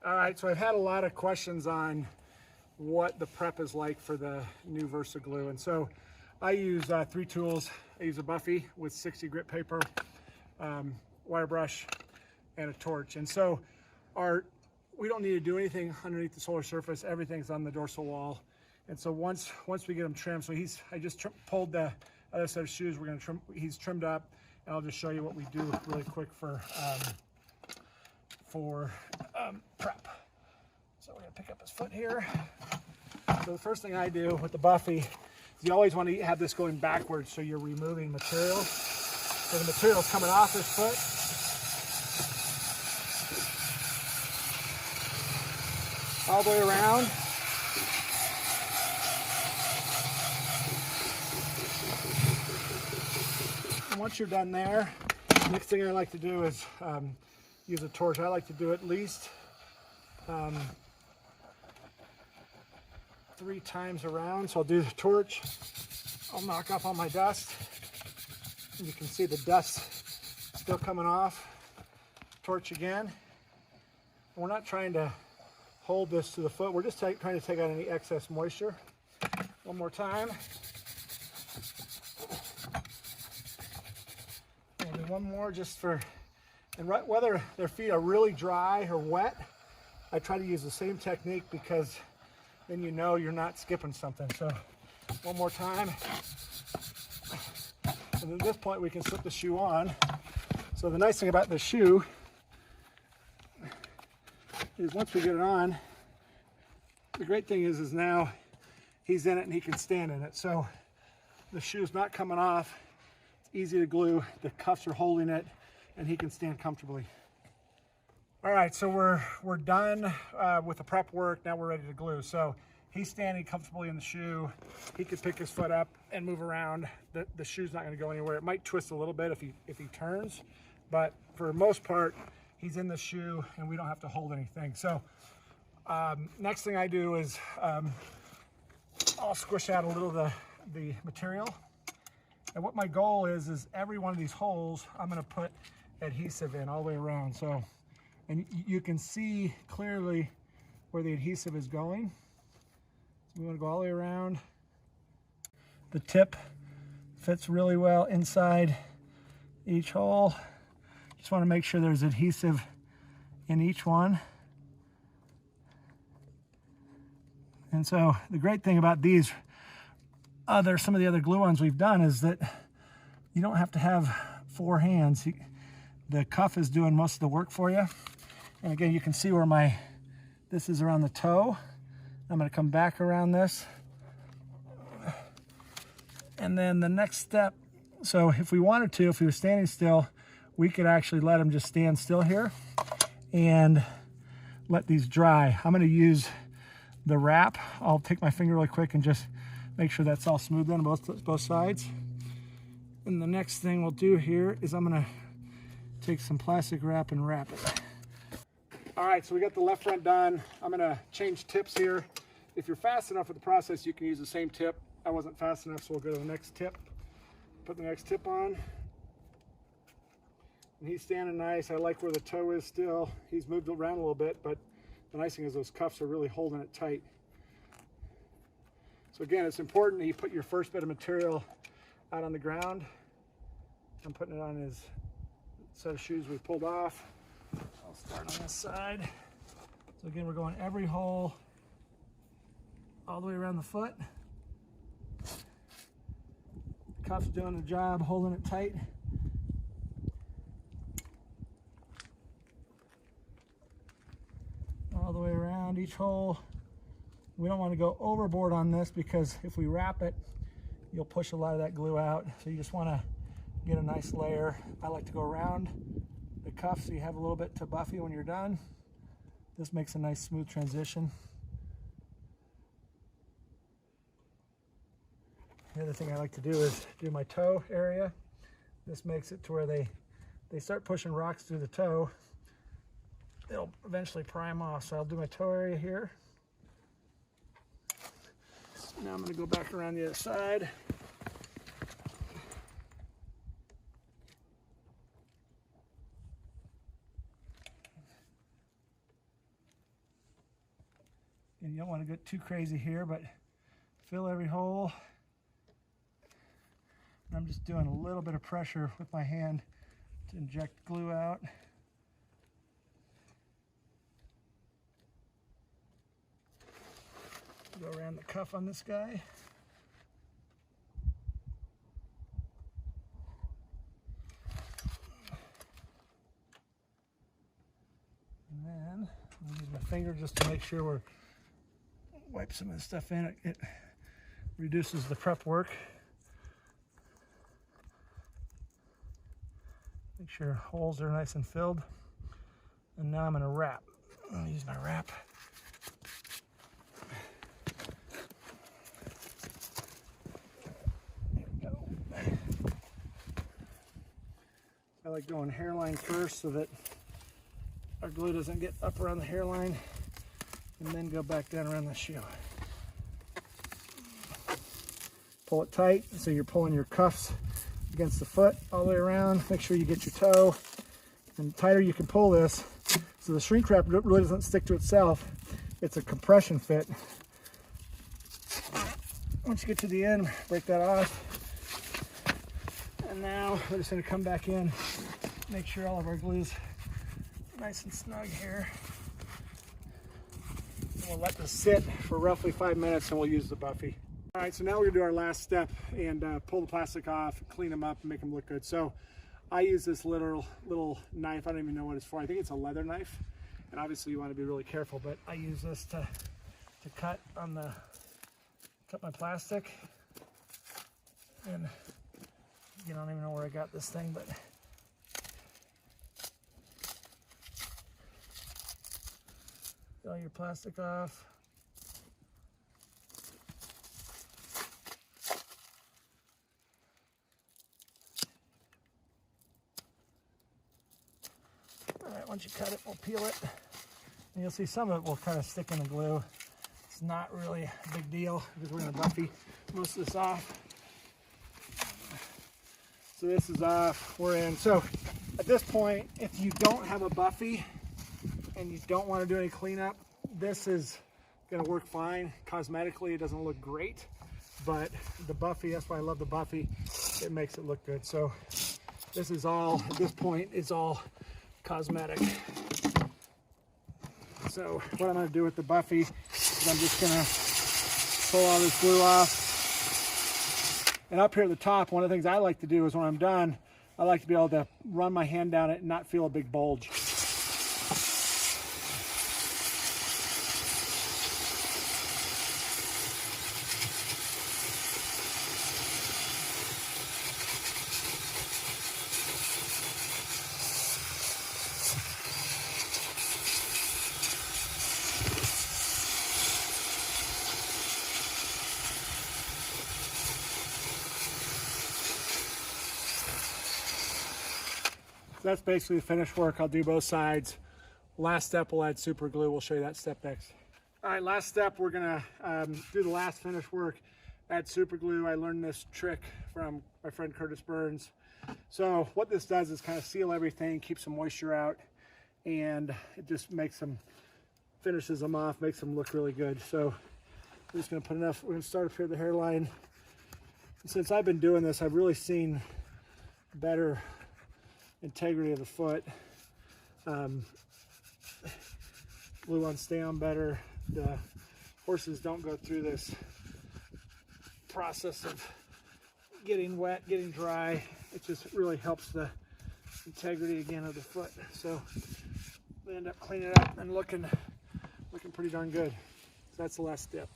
All right, so I've had a lot of questions on what the prep is like for the new Versa Glue. And so I use 3 tools. I use a Buffy with 60 grit paper, wire brush, and a torch. And so we don't need to do anything underneath the solar surface. Everything's on the dorsal wall. And so once we get them trimmed, so I just pulled the other set of shoes. We're gonna trim. He's trimmed up, and I'll just show you what we do really quick for prep. So we're gonna pick up his foot here. So the first thing I do with the Buffy is you always want to have this going backwards, so you're removing material. So the material's coming off his foot. All the way around. And once you're done there, the next thing I like to do is use a torch. I like to do at least 3 times around. So I'll do the torch. I'll knock off all my dust. And you can see the dust still coming off. Torch again. We're not trying to hold this to the foot. We're just trying to take out any excess moisture. One more time. And then one more just for, and whether their feet are really dry or wet, I try to use the same technique because then you know you're not skipping something. So one more time. And at this point we can slip the shoe on. So the nice thing about the shoe is once we get it on, the great thing is now he's in it and he can stand in it. So the shoe's not coming off. It's easy to glue. The cuffs are holding it and he can stand comfortably. All right, so we're done with the prep work. Now we're ready to glue. So he's standing comfortably in the shoe. He can pick his foot up and move around. The shoe's not gonna go anywhere. It might twist a little bit if he turns, but for the most part, he's in the shoe and we don't have to hold anything. So next thing I do is I'll squish out a little of the material. And what my goal is every one of these holes, I'm gonna put adhesive in all the way around. So, and you can see clearly where the adhesive is going. So we wanna go all the way around. The tip fits really well inside each hole. Just wanna make sure there's adhesive in each one. And so the great thing about these some of the other glue ones we've done is that you don't have to have 4 hands. The cuff is doing most of the work for you. And again, you can see where this is around the toe. I'm gonna come back around this. And then the next step, so if we wanted to, if he was standing still, we could actually let him just stand still here and let these dry. I'm gonna use the wrap. I'll take my finger really quick and just make sure that's all smooth on both sides. And the next thing we'll do here is I'm gonna take some plastic wrap and wrap it. All right, so we got the left front done. I'm gonna change tips here. If you're fast enough with the process, you can use the same tip. I wasn't fast enough, so we'll go to the next tip. Put the next tip on. And he's standing nice. I like where the toe is still. He's moved around a little bit, but the nice thing is those cuffs are really holding it tight. So again, it's important that you put your first bit of material out on the ground. I'm putting it on his set of shoes we pulled off. I'll start on this side. So again, we're going every hole all the way around the foot. The cuff's doing the job, holding it tight. All the way around each hole. We don't want to go overboard on this because if we wrap it, you'll push a lot of that glue out. So you just want to get a nice layer. I like to go around the cuff so you have a little bit to Buffy when you're done. This makes a nice smooth transition. The other thing I like to do is do my toe area. This makes it to where they start pushing rocks through the toe. It'll eventually prime off. So I'll do my toe area here. Now I'm going to go back around the other side. You don't want to get too crazy here, but fill every hole. And I'm just doing a little bit of pressure with my hand to inject glue out. Go around the cuff on this guy. And then I'll use my finger just to make sure we're wipe some of the stuff in. It reduces the prep work. Make sure holes are nice and filled. And now I'm going to wrap. I'll use my wrap. There we go. I like going hairline first so that our glue doesn't get up around the hairline, and then go back down around the shoe. Pull it tight so you're pulling your cuffs against the foot all the way around. Make sure you get your toe. And the tighter you can pull this, so the shrink wrap really doesn't stick to itself. It's a compression fit. Once you get to the end, break that off. And now we're just going to come back in, make sure all of our glue's nice and snug here. And we'll let this sit for roughly 5 minutes and we'll use the Buffy. All right, so now we're gonna do our last step and pull the plastic off, clean them up, and make them look good. So I use this little knife. I don't even know what it's for. I think it's a leather knife. And obviously you want to be really careful, but I use this to cut my plastic. And you don't even know where I got this thing, but all your plastic off. All right, once you cut it, we'll peel it. And you'll see some of it will kind of stick in the glue. It's not really a big deal because we're going to Buffy most of this off. So this is off, we're in. So at this point, if you don't have a Buffy and you don't want to do any cleanup, this is going to work fine. Cosmetically, it doesn't look great, but the Buffy, that's why I love the Buffy. It makes it look good. So this is all, at this point, is all cosmetic. So what I'm going to do with the Buffy is I'm just going to pull all this glue off. And up here at the top, one of the things I like to do is when I'm done, I like to be able to run my hand down it and not feel a big bulge. That's basically the finished work. I'll do both sides. Last step, we'll add super glue. We'll show you that step next. All right, last step, we're gonna do the last finished work, add super glue. I learned this trick from my friend Curtis Burns. So what this does is kind of seal everything, keep some moisture out, and it just makes them, finishes them off, makes them look really good. So I'm just gonna put enough, we're gonna start up here at the hairline. And since I've been doing this, I've really seen better integrity of the foot. Glue on stay on better. The horses don't go through this process of getting wet, getting dry. It just really helps the integrity again of the foot. So we end up cleaning it up and looking pretty darn good. So that's the last step.